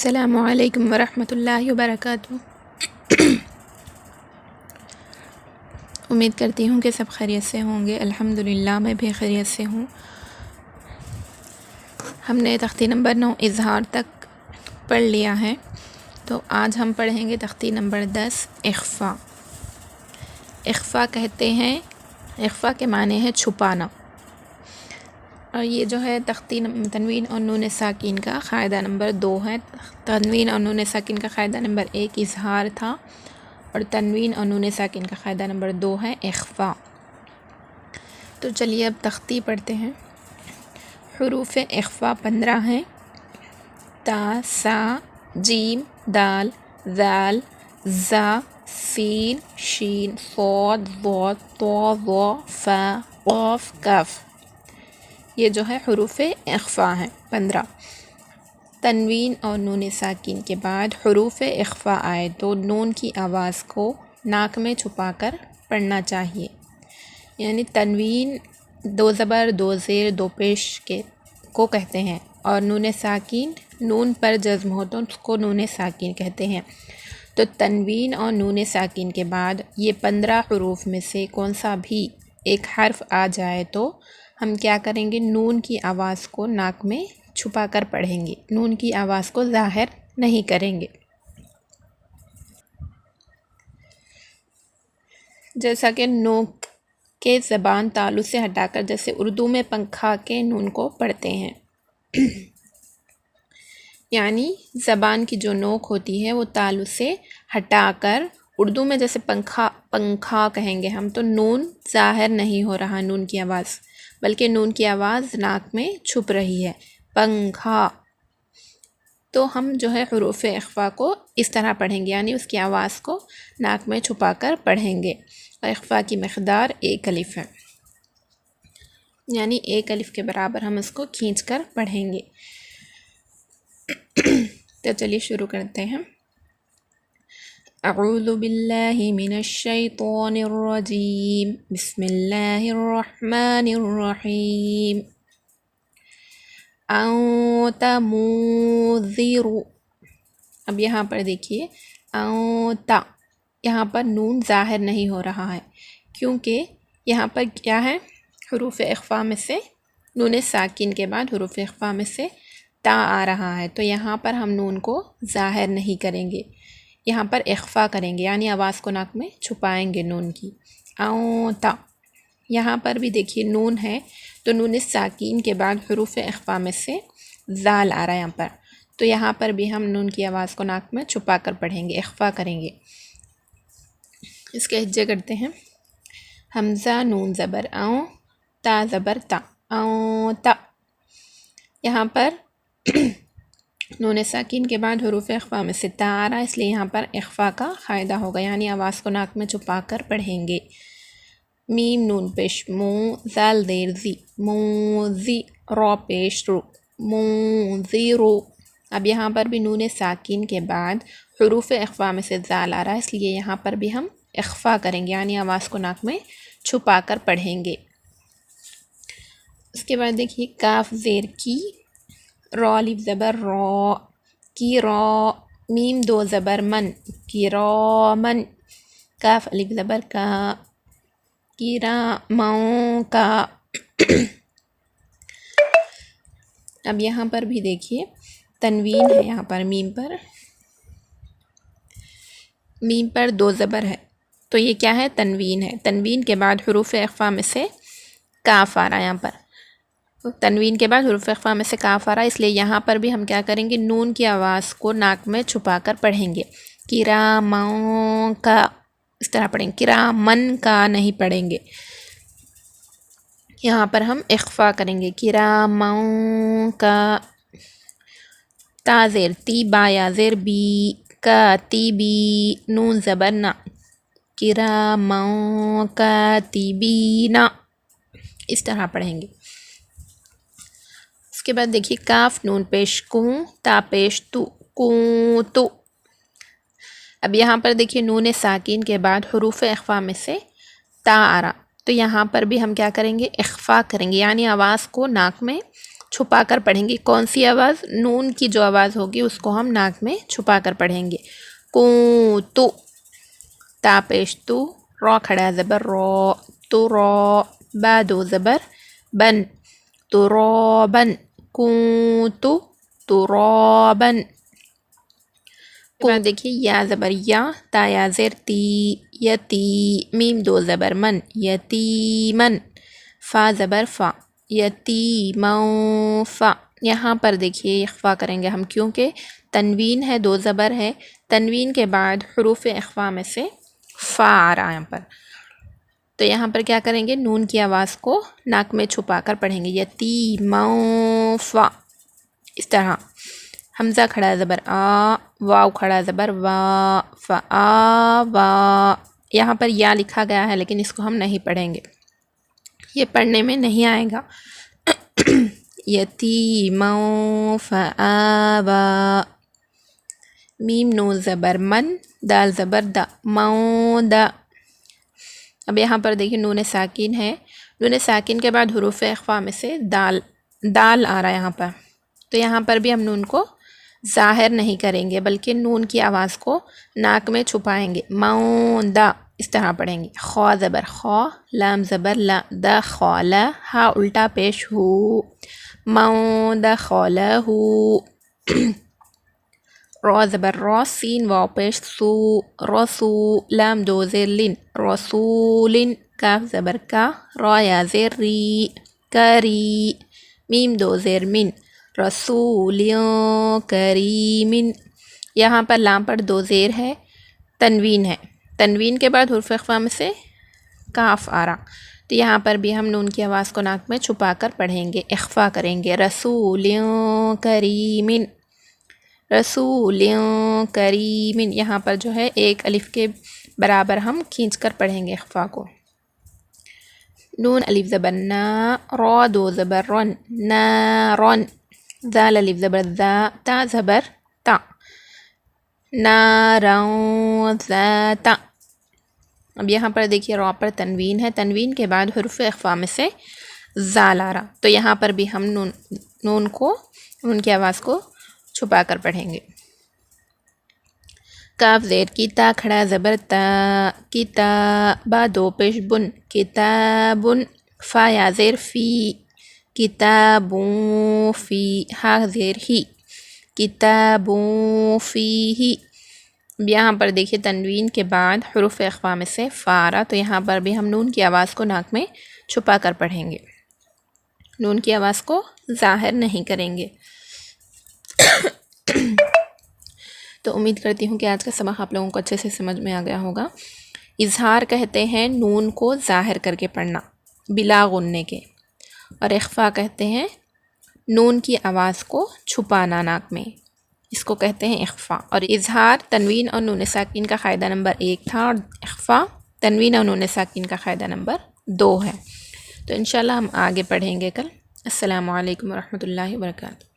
السلام علیکم ورحمۃ اللہ وبرکاتہ۔ امید کرتی ہوں کہ سب خیریت سے ہوں گے۔ الحمدللہ میں بھی خیریت سے ہوں۔ ہم نے تختی نمبر 9 اظہار تک پڑھ لیا ہے، تو آج ہم پڑھیں گے تختی نمبر 10 اخفا۔ اخفا کہتے ہیں، اخفا کے معنی ہے چھپانا، اور یہ جو ہے تختی تنوین اور نون ساکین کا قاعدہ نمبر 2 ہے۔ تنوین اور نون ساکین کا قاعدہ نمبر 1 اظہار تھا، اور تنوین اور نون ساکین کا قاعدہ نمبر 2 ہے اخفا۔ تو چلیے اب تختی پڑھتے ہیں۔ حروف اخفا 15 ہیں: تا، سا، جیم، دال، ذال، زا، سین، شین، صاد، ضاد، طا، ظا، فا، قاف، کاف۔ یہ جو ہے حروف اخفا ہیں 15۔ تنوین اور نون ساکین کے بعد حروف اخفا آئے تو نون کی آواز کو ناک میں چھپا کر پڑھنا چاہیے، یعنی تنوین 2 زبر 2 زیر 2 پیش کو کہتے ہیں، اور نون ساکین نون پر جزم ہو تو اس کو نون ساکین کہتے ہیں۔ تو تنوین اور نون ساکین کے بعد یہ 15 حروف میں سے کون سا بھی ایک حرف آ جائے تو ہم کیا کریں گے؟ نون کی آواز کو ناک میں چھپا کر پڑھیں گے، نون کی آواز کو ظاہر نہیں کریں گے۔ جیسا کہ نوک کے زبان تالو سے ہٹا کر، جیسے اردو میں پنکھا کے نون کو پڑھتے ہیں، یعنی زبان کی جو نوک ہوتی ہے وہ تالو سے ہٹا کر، اردو میں جیسے پنکھا کہیں گے ہم، تو نون ظاہر نہیں ہو رہا، نون کی آواز، بلکہ نون کی آواز ناک میں چھپ رہی ہے، پنکھا۔ تو ہم جو ہے حروف اخفا کو اس طرح پڑھیں گے، یعنی اس کی آواز کو ناک میں چھپا کر پڑھیں گے۔ اور اخفا کی مقدار 1 الف ہے، یعنی 1 الف کے برابر ہم اس کو کھینچ کر پڑھیں گے۔ تو چلیے شروع کرتے ہیں۔ اعوذ باللہ من الشیطان الرجیم، بسم اللہ الرحمن الرحیم۔ انت منذر، اب یہاں پر دیکھیے انت، یہاں پر نون ظاہر نہیں ہو رہا ہے، کیونکہ یہاں پر کیا ہے؟ حروف اخفا میں سے نون ساکین کے بعد حروف اخفا میں سے تا آ رہا ہے، تو یہاں پر ہم نون کو ظاہر نہیں کریں گے، یہاں پر اخفا کریں گے، یعنی آواز کو ناک میں چھپائیں گے نون کی۔ انت، یہاں پر بھی دیکھیے نون ہے، تو نون ساکین کے بعد حروف اخفا میں سے ذال آ رہا ہے یہاں پر، تو یہاں پر بھی ہم نون کی آواز کو ناک میں چھپا کر پڑھیں گے، اخفا کریں گے۔ اس کے ہجے کرتے ہیں۔ حمزہ نون زبر اوں، تا زبر تا، اوں تا۔ یہاں پر نون ساکین کے بعد حروف اخفا میں سے تا آ رہا ہے، اس لیے یہاں پر اخفا کا قاعدہ ہوگا، یعنی آواز کو ناک میں چھپا کر پڑھیں گے۔ میم نون پیش مو، زال دیر زی، موزی، رو پیش رو، منذرو۔ اب یہاں پر بھی نون ساکین کے بعد حروف اخفا میں سے زال آ رہا ہے، اس لیے یہاں پر بھی ہم اخفا کریں گے، یعنی آواز کو ناک میں چھپا کر پڑھیں گے۔ اس کے بعد دیکھیے کاف زیر کی، رو الف زبر رو، کی رو، میم 2 زبر من، کی رو من، کاف الف زبر کا، کی را ماؤں کا۔ اب یہاں پر بھی دیکھیے تنوین ہے، یہاں پر میم پر 2 زبر ہے، تو یہ کیا ہے؟ تنوین ہے۔ تنوین کے بعد حروف اخفا میں سے کاف آ رہا ہے، یہاں پر تنوین کے بعد حروف اخفا میں سے کاف آ رہا ہے، اس لیے یہاں پر بھی ہم کیا کریں گے؟ نون کی آواز کو ناک میں چھپا کر پڑھیں گے، کراموں کا، اس طرح پڑھیں گے، کرامن کا نہیں پڑھیں گے، یہاں پر ہم اخفا کریں گے، کراموں کا۔ تا زیر تی، با یا زیر بی، کاتبی، نون زبر نا، کراموں کاتبینا، اس طرح پڑھیں گے۔ اس کے بعد دیکھیے کاف نون پیش کوں، تا پیش تو، کوں تو۔ اب یہاں پر دیکھیے نون ساکین کے بعد حروف اخفا میں سے تا آ رہا، تو یہاں پر بھی ہم کیا کریں گے؟ اخفا کریں گے، یعنی آواز کو ناک میں چھپا کر پڑھیں گے. کون سی آواز؟ نون کی جو آواز ہوگی اس کو ہم ناک میں چھپا کر پڑھیں گے. کنتو، تا پیش تو، را کھڑا زبر را، تو را، با دو زبر بن، ترابن، کنتو ترابن. دیکھیے یا زبر یا، تا یا زیر تی، یتی، میم دو زبر من، یتیمن، فا زبر فا، یتیمن فا. یہاں پر دیکھیے اخفا کریں گے ہم کیونکہ تنوین ہے، دو زبر ہے. تنوین کے بعد حروف اخفا میں سے فا آ رہا ہے یہاں پر، تو یہاں پر کیا کریں گے؟ نون کی آواز کو ناک میں چھپا کر پڑھیں گے. یتیمن فا، اس طرح. حمزہ کھڑا زبر آ، واو کھڑا زبر وا، فا آ وا. یہاں پر یا لکھا گیا ہے لیکن اس کو ہم نہیں پڑھیں گے، یہ پڑھنے میں نہیں آئے گا. یتیمن فا آوا. میم نون زبر من، دال زبر دا، مودا. اب یہاں پر دیکھیں نون ساکن ہے، نون ساکن کے بعد حروف اخفا میں سے دال آ رہا ہے یہاں پر، تو یہاں پر بھی ہم نون کو ظاہر نہیں کریں گے بلکہ نون کی آواز کو ناک میں چھپائیں گے. مودا، اس طرح پڑھیں گے. خوا زبر خوا، لام زبر لا، دا خوالا، ہا الٹا پیش ہو، مودا خوالا ہو. را زبر را، سین واو پیش سو، رسو، لام دو زیر لن، رسولن، کاف زبر کا، را یا زیر ری، کری، میم دو زیر من، رسول کریمن. یہاں پر لام پر دو زیر ہے، تنوین ہے، تنوین کے بعد حرف اخفا میں سے کاف آ رہا، تو یہاں پر بھی ہم نون کی آواز کو ناک میں چھپا کر پڑھیں گے، اخفا کریں گے. رسول کریمن، رسول کریمن. یہاں پر جو ہے ایک الف کے برابر ہم کھینچ کر پڑھیں گے اخفا کو. نون الف زبر نا، را دو زبر رن، نارن، ذال الف زبر ذا، تا زبر تا، نارن ذاتا. اب یہاں پر دیکھیے را پر تنوین ہے، تنوین کے بعد حروف اخفا میں سے زال آ رہا، تو یہاں پر بھی ہم نون کی آواز کو چھپا کر پڑھیں گے. کاف زیر کی، تا کھڑا زبر تا، کتابا دو پیش بن، کتابن، فا یا زیر فی، کتابون فی، ہا زیر ہی، کتابون فی ہی. یہاں پر دیکھیے تنوین کے بعد حروف اخفا میں سے فا آ رہا، تو یہاں پر بھی ہم نون کی آواز کو ناک میں چھپا کر پڑھیں گے، نون کی آواز کو ظاہر نہیں کریں گے. تو امید کرتی ہوں کہ آج کا سبق آپ لوگوں کو اچھے سے سمجھ میں آ گیا ہوگا. اظہار کہتے ہیں نون کو ظاہر کر کے پڑھنا بلا غننے کے، اور اخفا کہتے ہیں نون کی آواز کو چھپانا ناک میں، اس کو کہتے ہیں اخفا. اور اظہار تنوین اور نون ساکن کا قاعدہ نمبر 1 تھا، اور اخفا تنوین اور نون ساکن کا قاعدہ نمبر 2 ہے. تو انشاءاللہ ہم آگے پڑھیں گے کل. السلام علیکم ورحمۃ اللہ وبرکاتہ.